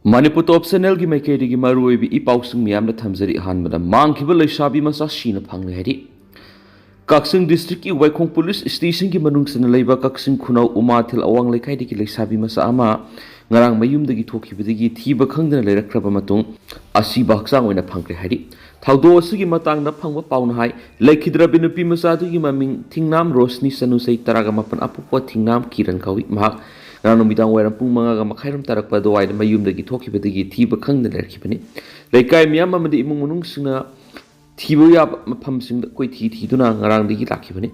Manipur top channel gi maikeri gi maroi bi ipausing miyam na thamjari hanbada mangkhiba leisabi masa sina phangni hari Kaksing district ki Waikhong police station ki manung sana leiba Kaksing khunau umathil awang leikai digi leisabi masa ama ngarang mayum dagi thokhibadagi thiba khangdana leirakraba matung asiba haksang oina phangkre hari thaudo asigi matang na phangba pauna hai leikhidra binupi masa dugi maming thingnam rosni sanusai taraga mapan apupo thingnam kiran kawi mahak ngarang numidang wairam pung mangaga makhairam tarakpa dowaida mayum dagi thokhibadagi thiba khangdana leirkhibani leikai miyam amadi imung munung singna thibu ya mafam sing koi thiduna ngarang digi lakhibani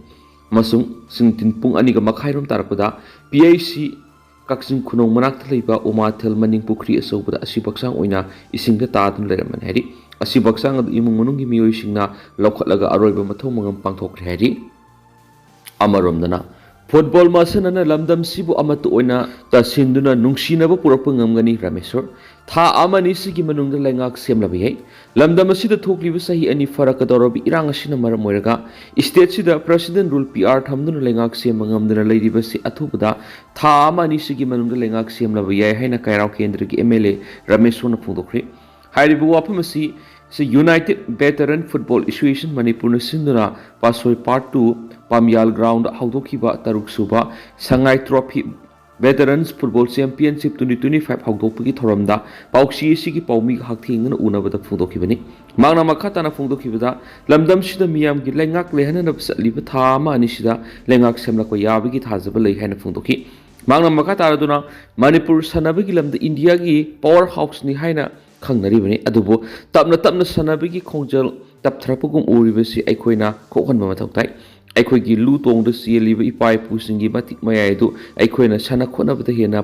masung singtin pung aniga makhairam tarakpada PIC Kaksing khunong manakta leiba umathil maning pukri asobada asibaksang oina isingda taadun leiraman hari asibaksang adu imung mununggi miyoi singna lokhatlaga aroiba mathong mangam pangthokre hari amaromdana football masanana lamdam sibu amatu oina tasinduna nungsinaba purakpa ngamgani ramesor tha amani sigi manungda lengak semlabi hai lamdam asida thokliba sahi ani farakadorobi irang asina maram oiraga state sida president rule PR thamduna lengak semngamdana leiriba si athubada tha amani sigi manungda lengak semlabi yai haina kairau kendra gi MLA ramesona phungdokre hairibu waphamasi se United Veteran Football Association Manipur na sinduna pasoi part 2 Pamyal ground haudokiba taruk suba Sangai Trophy Veterans Football Championship 2025 haudoki thoramda pauksi sigi paumi hakthingna unabada phungdokibani mangna makhatana phungdokibada lamdam sida miyam gi lengak lehana na liba thama ani sida lengak semla ko yabigi thajaba lei haina phungdoki mangna makhatara Manipur sanabagi lamda India gi power house ni haina khangnaribani adubo tapna sanabigi khongjal tapthrapugum uribasi aikoina kokhanba mathautai aikoigi lu tongda sieliba ipai pusingi matik mayaidu aikoina sana khonabada hena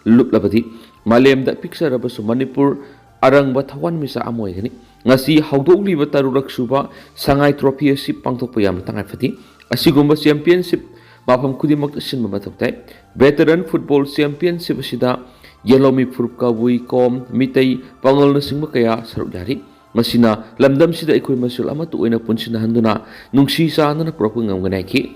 luplabadi malemda picture abasu Manipur arangba thawan misa amoigani ngasi haudokliba tarurak suba Sangai Trophy asi pangthokpa yam tangai phati asigumba championship mafam khudimak sinba mathautai Veteran Football Championship asida Yelomi Furupka Wui Kom Mitai Pangal na singma kaya saruk yari masina lamdam sida ikoi masul amatu oina punsina handuna nungsi sana na propang ngamganai ki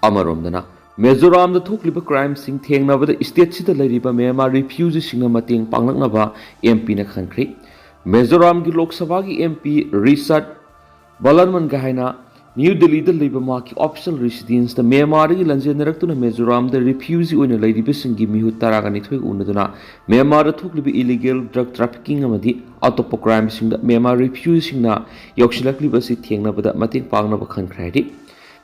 amaromdana Mizoram da thokliba crime sing thengnabada state sida leiriba Myanmar refugee singna mateng panglaknaba MP na khankri Mizoram gi Lok Sabha gi MP Risat Balanman gahaina New Delhi da leiba maki official residence da Myanmar gi lanjenarakuna Mizoram da refugee oina leiriba singi mihu taragani thoi unaduna Myanmar da thokliba illegal drug trafficking amadi atopo crime singda Myanmar refugee singna yokshilakliba si thengnabada mateng pangnaba khankhraidi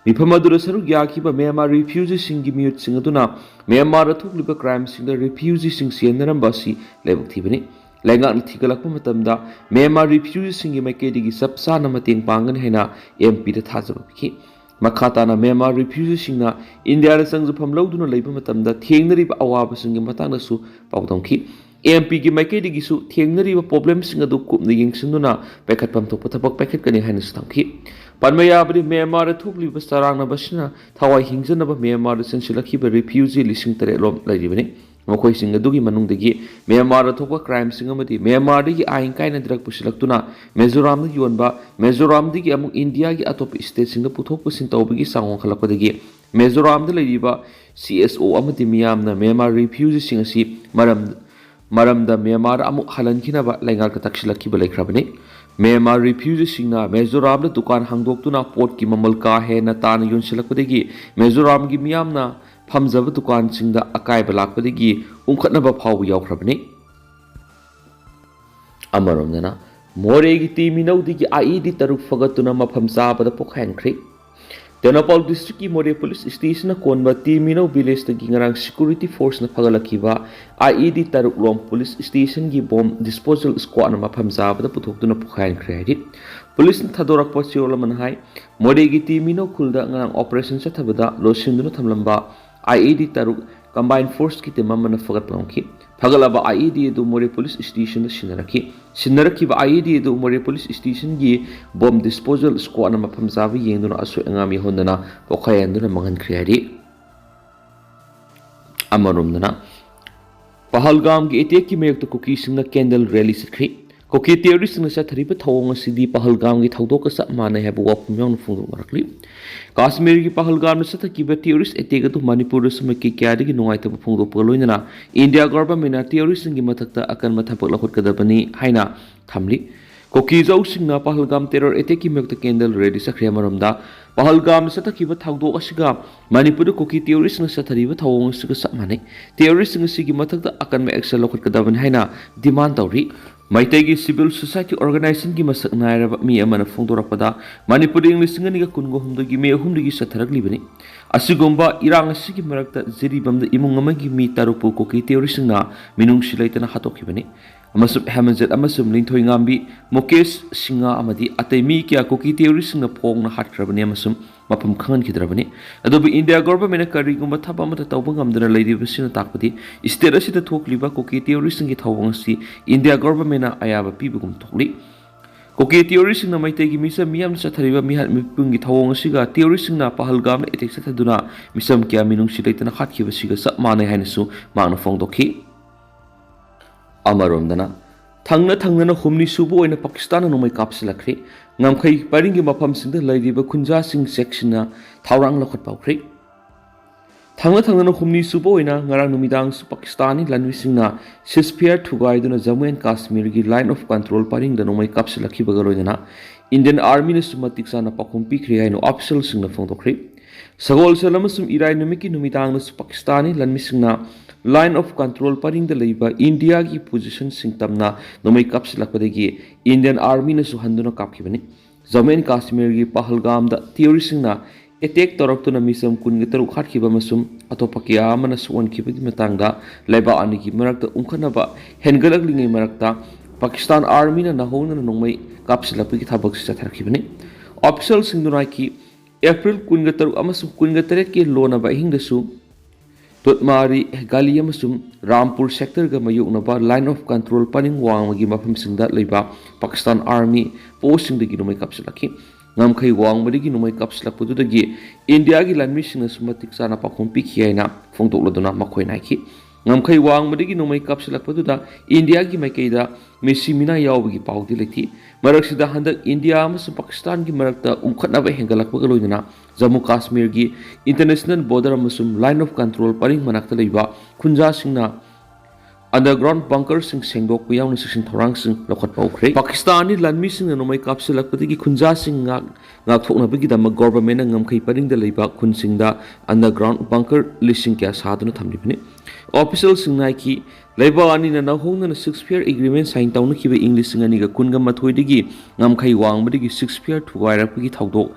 miphamadura saruk yakiba Myanmar refugee singi miut singaduna Myanmar da thokliba crime singda refugee sing sienaramba si lebuk thibani Lengak ni thigalakpa matamda Myanmar refugee singi maikedi sapsa na mateng pangan haina MP da thajaba ki makhatana Myanmar refugee singna India da sangju phamlauduna leiba matamda thengnariba awaba singi matangna su pawdongki MP gi maikedi gi su thengnariba problem singa du kupna yengsinduna paikhatpam thokpa thapak paikhatkani haina su thamki panmaya bari Myanmar da thokliba sarangna basina thawai hingjanaba Myanmar da sensilakhiba refugee lising tare lom lairibani Mokoi singa dugi manungdagi Myanmar da thokpa crime singa mati Myanmar dagi ain kaina dirak pusilaktuna Mizoram da yonba Mizoram dagi amuk India gi atop state singa puthok pusin tawbagi sangong khalakpadagi Mizoram da leiriba CSO amati miyamna Myanmar refugee singa si maramda Myanmar amuk halankinaba laingar ka taksilakhiba laikhrabani Myanmar refugee singna Mizoram da dukan hangdoktuna port ki mamal ka he na tan yonsilakpadagi Mizoram gi miyamna Phamjaba dukan singda akaiba lakpadagi umkhatnaba phawbu yawkhrabani amaromdana moregi ti minaudigi IED taruk fagatuna mafam sabada pokhankri Tenapal district ki More police station na konba ti minau village tagi ngarang security force na phagalakiba IED taruk lom police station gi bomb disposal squad na mafam sabada puthokduna pokhankri hari police na thadorak pa chiolaman hai moregi ti minau khulda ngarang operation sa thabada losinduna thamlamba IED taruk combined force ki temamana fagat pangki phagalaba IED du More police station da sinaraki ba IED du More police station gi bomb disposal squad na mafam zabi yengduna aso engami hondana pokhayanduna mangan kriyari amarumdana Pahalgam gi attack ki mayek to cookie singna candle rally sikri Koki terrorist na sa thariba thawong asidi Pahalgam gi thawdok ka sa manai habu wapum yang phungdok marakli Kashmir gi Pahalgam na sa takiba terrorist attack atu Manipur da sumaki kyadi gi nungai ta phungdok paloina na India government na terrorist gi mathakta akan mathapak lakhot kadabani haina thamli Koki jau singna Pahalgam terror attack ki mekta candle ready sakriya maramda Pahalgam sa takiba thawdok asiga Manipur da koki terrorist na sa thariba thawong asiga sa manai terrorist nga sigi mathakta akan ma action lakhot kadabani haina demand tawri Maitegi civil society organization ki masak nairaba mi amana phongdorakpada Manipur English ngani ga kungo humdo gi me humdo gi satharakli bani asigomba irang asigi marakta jiribamda imung amagi mi tarupu ko ki terrorist na minung silaitana hatokhi bani amasum hamanjet amasum lingthoi ngambi Mukesh Singa amadi atai mi kya ko ki terrorist na phong na hatkrabani amasum mapam khangan khidrabani adobi India government kari gumba thaba mata tawba ngamdana leidibasina takpadi state asida thokliba ko ki terrorist ngi thawang si India government na ayaba pibugum thokli koki terrorist na maitegi misa miyam sa thariba mihat mipungi thawong siga terrorist na Pahalgam attack sa thaduna misam kya minung silaitana khatkiba siga sa manai hainasu magna phongdokhi amaromdana thangna humni subu oina Pakistan no mai kapsilakri ngamkhai paringi mafam singda laidiba khunja sing section na thawrang lakhot paukri thangna humni subu oina ngarang numidang su Pakistani lanwi singna ceasefire thugai duna Jammu and Kashmir gi line of control paring da no mai kapsilakhi bagaloina Indian army na sumatik sana pakhumpi kriya no official singna phongdokri sagol salamasum irai numiki numidang na su Pakistani lanwi singna line of control paring da leiba India gi position singtamna nomai kapsilakpadagi Indian army na suhanduna kapkibani Jammu and Kashmir gi Pahalgam da terrorist na attack toraktuna misam kungatar ukhatkiba masum atopakya amana suwan kibagi matangda leiba ani gi marakta umkhanaba hengalaklingai marakta Pakistan army na nahona nomai kapsilakpagi thabak satharkibani official singduna ki April kungatar amasum kungatare ki lonaba hingdasu Tutmari Gali amasum Rampur sector ga mayuknaba line of control paning wangmagi mafam singda leiba Pakistan army posting dagi numai kapsilaki ngamkhai wangmagi numai kapsilakpududagi India gi lanmi singna sumatik sana pakhumpi khiaina phongdokladuna makhoi naiki ngamkhai wangmagi numai kapsilakpududa India gi maikaida mesimina yawbagi paudi leti maraksida handak India amasum Pakistan gi marakta umkhatnaba hengalakpaga loinana Jammu Kashmir gi international border amasum line of control paring manakta leiba khunja singna underground bunker sing sengdok puyawni sing thorang sing lokhat paukre Pakistani lanmi sing nomai kapsilakpati gi khunja sing ngakthoknabagi dama government ngamkhai paring da leiba khun singda underground bunker listing kya saduna thamlibani official singnai ki leiba ani na nahongna 6-year agreement sign tawna kiba English singani ga kunga mathoidigi ngamkhai wangmadi 6-year thugairapagi thawdok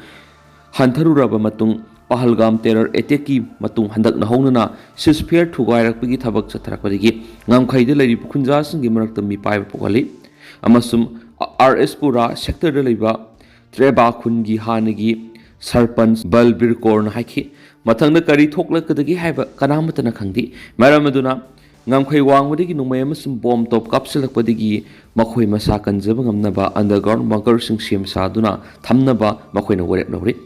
Hantharuraba matung Pahalgam terror attack ki matung handak nahongna 6-year thugairapagi thabak satharakpadigi ngamkhai de leiri khunja singi marakta mi paiba pokali amasum RS Pura sector de leiba Treba khungi hanagi Sarpanch Balbir Korn haiki mathangda kari thoklakadagi haiba kanamatana khangdi maramaduna ngamkhai wangmadi numai amasum bomb top kapsilakpadigi makhoi masa kanjaba ngamnaba underground bunker sing sem saduna thamnaba makhoina warep lawri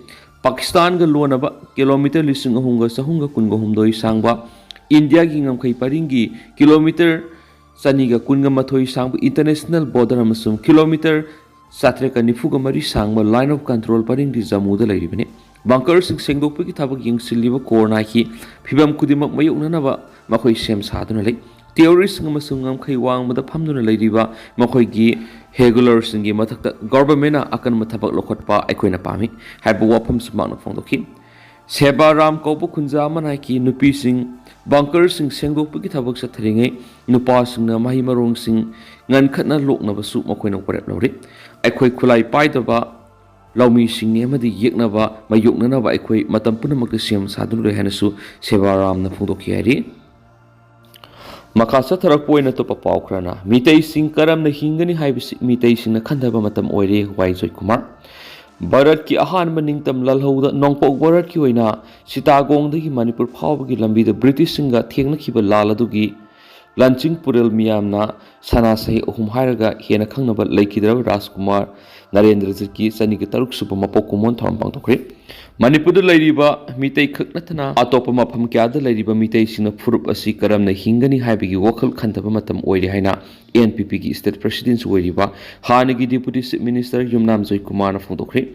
Pakistan ga lonaba kilometer lising ahunga sahunga kunga humdoi sangba India gi ngamkhai paringi kilometer saniga kunga mathoi sangba international border amasum kilometer 794 mari sangba line of control paringi Jammu da leiribani bunker sing sengdokpagi thabak yingsilliba korna ki phibam kudimak mayuknanaba makhoi sem saduna lei terrorist amasum ngamkhai wangmada phamduna leiriba makhoi gi regular singi mathakta government akan mathabak lokotpa aikoina pami haibu wafam sumana phongdokhi Sebaram kaubu khunja manai ki nupi sing bunker sing sengdokpagi thabak satharingai nupa singna mahi marong sing ngan khatna lokna basu makoina korep lawri aikoi khulai paidaba laumi singni amadi yeknaba mayuknanaba aikoi matam punamakta sem sadunu hanasu Sebaram na phongdokhi ari Makasa tharak poina to papaokrana mitei sing karam na hingani haibisi mitei sing na khandaba matam oire Waizoi Kumar Bharat ki ahan maningtam lalhouda nongpok Bharat ki oina Sitagong dagi Manipur phawbagi lambi da British singa thengna khiba laladugi Lanching Purel miyamna sana sahi ahum hairaga hena khangnaba laikidraba Rajkumar Narendra Zitki Saniki Taruk Supermapo Kumon Tom Pantokri. Manipur da Leingak Mitei Kaknatana Atopa Mapam Kyada Ladiba Mitei Sina Furup Asi Karam Hingani Habigi Wokal Kantapamatam Oiri Haina NPP State President Weriba Hanagi Deputy Minister Yumnam Zoy Kumana Fondokri.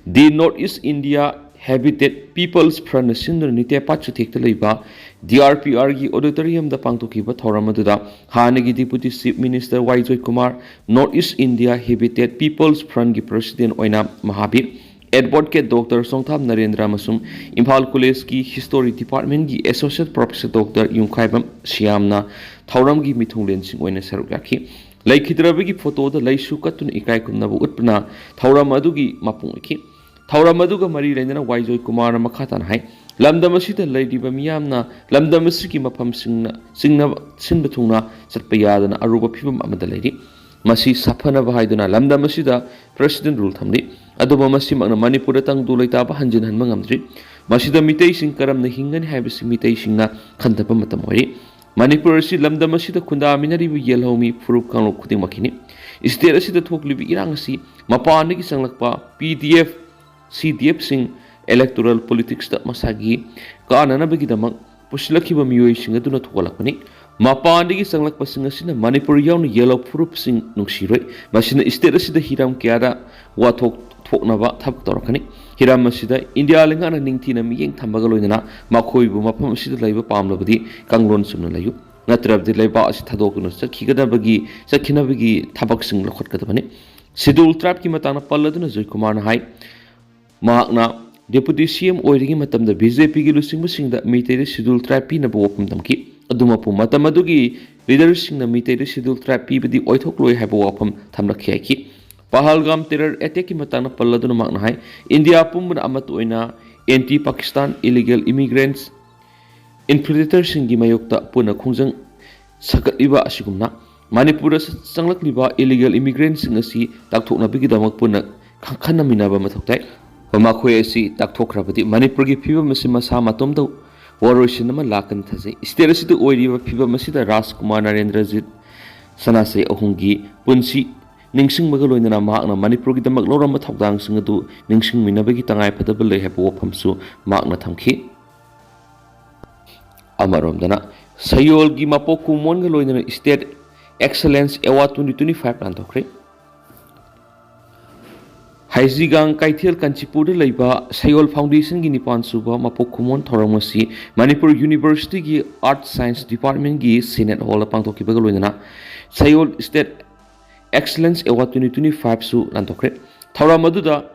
The Northeast India Habitat People's Front Sindra Nite Pachu Take the Liba, DRPR Gi Auditorium the Pangtokiba Toramaduda, Hanagi Deputy Chief Minister Waijoy Kumar, Northeast India Habitat People's Front Gi President Oina Mahabir, Advocate Dr. Songtham Narendra Masum, Impal College Ki History Department Gi Associate Professor Dr. Yungkaibam Siamna, Tauram Gi Mithunglen Sing Oina Sarugaki, Laikidrabigi photo the Laishu Katun Ikaikumnabu Utpana, Tauram Adugi Mapungiki. Tauramaduga Mari Lena Waijoy Kumara Makatan Hai, Lamdamasita Lady Bamiamna, Lamdamasiki Mapam Singna Sinbatuna, Satpayadana, Aruba Pibam Amada Lady, Masi Sapana Vahaiduna, Lamdamasida, President Rule Tamdi, Adoba Masimana Manipur Tang Dulaita Hanjan and Mangamdri, Masida Mitation Karam the Hingan Habis imitation na Kantapamatamori, Manipur si Lamdamasida Kunda Minari Yellomi, Furu Kano Kudimakini, is there a sit at Hokli Irangasi, Mapani Sanglakpa, PDF. CDF sing electoral politics that masagi kaana bagi damak puslaki ba miyoy sing aduna thukalakpani mapandi gi sanglak pasing asina Manipur yawn yellow proof sing nungsiroi masina state asida hiram kyada wathok thoknaba thap torakani hiram asida India lengana ningthina miyeng thambaga loinana makhoi bu mapam asida laiba pamlabadi kanglon sumna layu natrabdi laiba asi thadokuna sakhigadabagi sakhinabagi thabak sing lokhatkadabani schedule trap ki matana palladuna Joy Kumar na hai Mahakna Deputy CM Oirigi Matam the BJP Gilusing the Miteri Schedule Trapi Nabopum Damki, Adumapu Matamadugi, leaders in the Miteri Schedule Trapi with the Oitokloi Habawapum Tamlakiaki, Pahalgam Terror Eteki Matana Paladun Magnahai, India Pum Amatuina, anti Pakistan illegal immigrants, infiltrators in Gimayokta Puna Kunjang Sakatiba Ashigumna, Manipura Sanglakliba illegal immigrants in the sea, Takuna Bigidamak Puna Kanaminaba Matoktai. Pamakwesi Taktokrapati, Manipurgi Piva Masima Matomdo, Waroshinama Lakan Taze, Sterisi to Oiva Piva Masida Ras Kumar Narendra Zit, Sanase Ohungi, Punsi, Ningsing Magaloina Magna, Manipurgi the Maglora Matokdang Singadu, Ningsing Minabagi Tangai Patabale have Wapamsu, Magna Tamki Amaromdana, Sayol Gimapoku Mongaloina State Excellence Award 2025 Lantokre. Haizigang Kaithel Kanchipur Leiba Sayol Foundation gi Nipan Suba Mapokumon Thoramasi Manipur University gi Art Science Department gi Senate Hall Pangtoki Bagaloina Sayol State Excellence Award 2025 su Lantokre Thoramaduda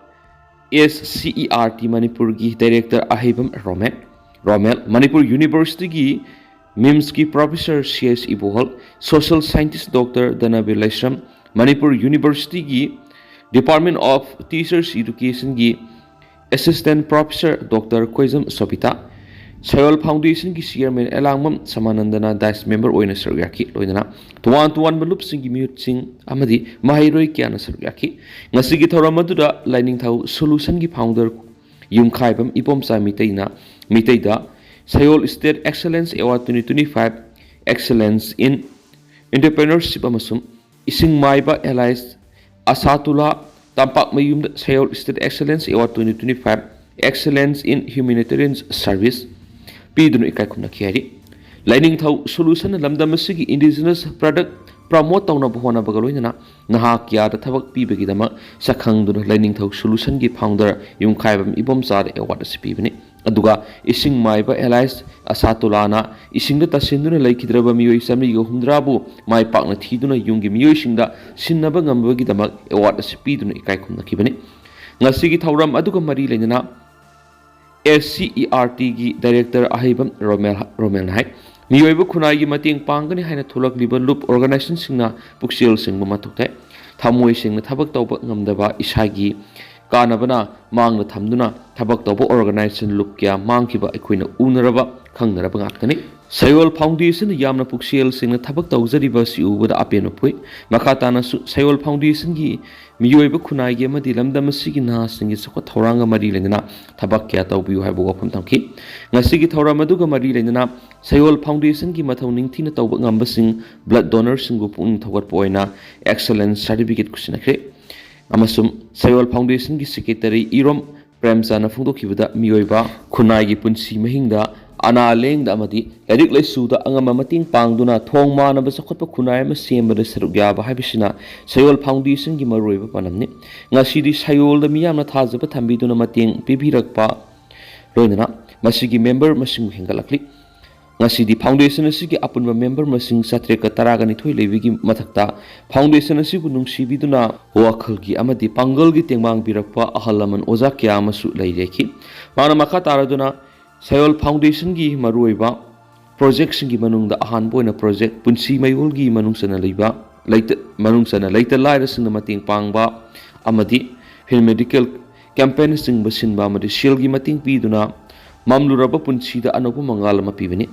SCERT Manipur gi Director Ahibam Romel Manipur University gi MIMS gi Professor CS Ibohol Social Scientist Dr. Danabe Laishram Manipur University gi Department of Teachers Education gi Assistant Professor Dr. Koizam Sobita Sayol Foundation gi Chairman Elangmam Samanandana Dice Member Oina Sargaki Loinana Tuan Balup Singi Mute Sing Amadi Mahiroi Kiana Sargaki Nasigi Thoramaduda Lining Thau Solution gi Founder Yungkaibam Ipom Sa Miteina Miteida Sayol State Excellence Award 2025 Excellence in Entrepreneurship Amasum Ising Maiba Allies Asatula Tampak Mayum Sayol State Excellence Award 2025 Excellence in Humanitarian Service Pidun Ikakuna Kiari Lining Thau Solution Lamdamasigi Indigenous Product Promote Tauna Buhona Bagaloina Nahakia the Tabak Pibagidama Sakangdun Lining Thau Solution Gi Founder Yungkaibam Ibom Sad Award Spivini Aduga Ising Maiba Allies Asatulana Ising the Tasinduna Lakidraba Mio Sami Yohundrabu My partner Tiduna Yungi Mioishinda Sinabangambagidama Award Spidun Ikaikum Kibani Nasigi Tauram Aduga Mari Lenina SCERT gi Director Ahibam Romel Hai Mioibu Kunai Mating Pangani Hana Tulak Liban Loop Organization Singna Puxil Sing Matukte Tamoi Sing the Tabak Tauba Namdaba Ishagi Kanabana Mang the Tamduna Tabak Tauba Organization Lupkia Mankiba Equina Unaraba Kangarabangakani Sayol Foundation Yamna Puxil Sing the Tabak Tauzariba Siu with Apianopui Makatana Sayol Foundation gi Mioibu Kunai Madi Lamdamasigi Nasing is Soko Toranga Marilena Tabakia Taubu have Wapam Tamki Nasigi Toramaduga Marilena Sayol Foundation gi Matauning Tina Taubangambasing Blood Donors and Gupun Tawat Poina Excellence Certificate Kusinake amasum Sayol Foundation gi secretary Irom Premchana phongdokibada miyoiba khunai gi punsi mahingda ana lengda amadi erik lesuda angama mating pangduna thongma na ba sakhotpa khunai ma sembada sarugya ba habisina Sayol Foundation gi maroiba panamni ngasidi Sayol da miyamna thajaba thambiduna mating pibirakpa loinana masigi member masing hengalakli ngasidi foundation asigi apunba member masing satreka taragani thoi levigi mathakta foundation asibu nungsibiduna wakhalgi amadi pangalgi tengmang birakpa ahalaman oja kya masu leireki mana makha taraduna Sayol Foundation gi maruiba project singi manungda ahan boina project punsi mayol gi manungsana leiba manungsana leita laira singna mating pangba amadi health medical campaign sing basinba amadi shield gi mating piduna mamluraba punsida anobu mangal mapibini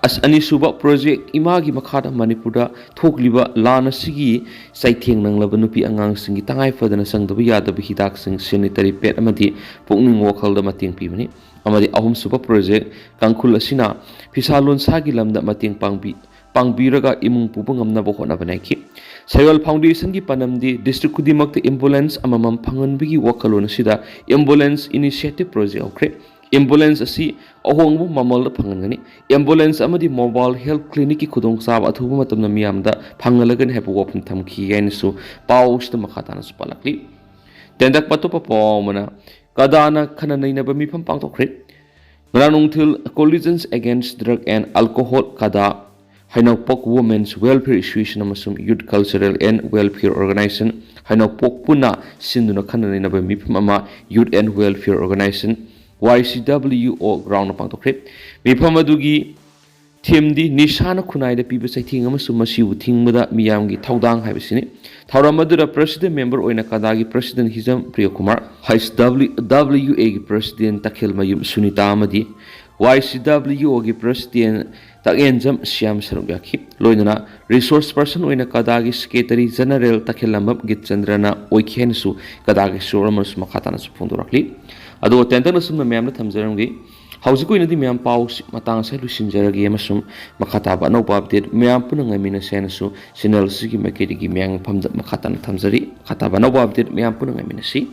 as ani suba project imagi makhada Manipur da thokliba lana sigi saitheng nanglaba nupi angang singi tangai fadana sangdaba yadaba hidak sing sanitary pad amadi pukning wakhalda mating pibini amadi ahum suba project kangkhul asina phisalon sagi lamda mating pangbiraga imung puba ngamnaba honabanaiki Sayol Foundation gi panamdi district kudimakta ambulance amamam phanganbigi wakhalon asida ambulance initiative project okre ambulance asi ahongbu mamalda phangangani ambulance amadi mobile health clinic ki khudong sab athuba matamna miyamda phangalagani hepu wapun thamki gainisu pausta makhatana supalakli tendak patopa pomana kadana khana nainaba mifam pangtokre ranungthil collisions against drug and alcohol kada Hainokpok Women's Welfare Association amasum Youth Cultural and Welfare Organization Hainokpok puna sinduna khana nainaba mifam ama Youth and Welfare Organization YCWO ground pangtokre mifam adugi themdi nishana khunai da piba saithing amasum masiu thingmada miyamgi thaudang haibisini thauramadura president member oina kadagi president Hizam Priyakumar YCWA gi president Takhil Mayum Sunita amadi YCWO gi president Tagenjam Syam Sarugyaki loinana resource person oina kadagi secretary general Takhilamab Gitchandrana oikhensu kadagi suramas makhatana supfundurakli ado tentana sumna memna thamjaramgi hausiku inadi mem paus matang sai lusinjaragi amasum makhataba no update mem punanga mina senasu channel sigi makedi gi mem phamja makhatana thamjari khataba no update mem punanga mina si